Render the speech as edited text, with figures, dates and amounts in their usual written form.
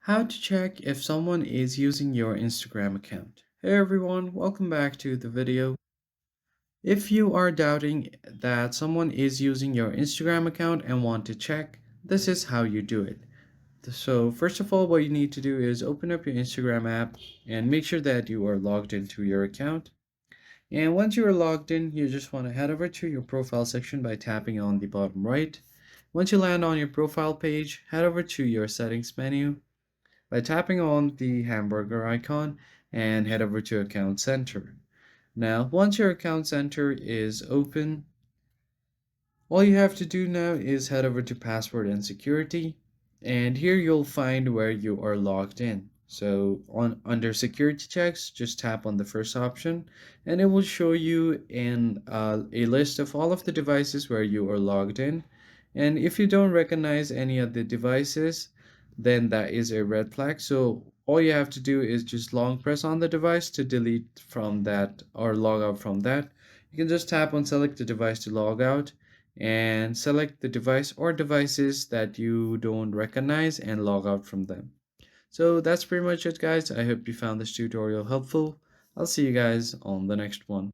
How to check if someone is using your Instagram account. Hey everyone, welcome back to the video. If you are doubting that someone is using your Instagram account and want to check, this is how you do it. So, first of all, what you need to do is open up your Instagram app and make sure that you are logged into your account. And once you are logged in, you just want to head over to your profile section by tapping on the bottom right. Once you land on your profile page, head over to your settings menu by tapping on the hamburger icon and head over to Account Center. Now, once your Account Center is open, all you have to do now is head over to Password and Security, and here you'll find where you are logged in. So on under security checks, just tap on the first option and it will show you in a list of all of the devices where you are logged in. And if you don't recognize any of the devices, then that is a red flag. So all you have to do is just long press on the device to delete from that or log out from that. You can just tap on select the device to log out and select the device or devices that you don't recognize and log out from them. So that's pretty much it, guys. I hope you found this tutorial helpful. I'll see you guys on the next one.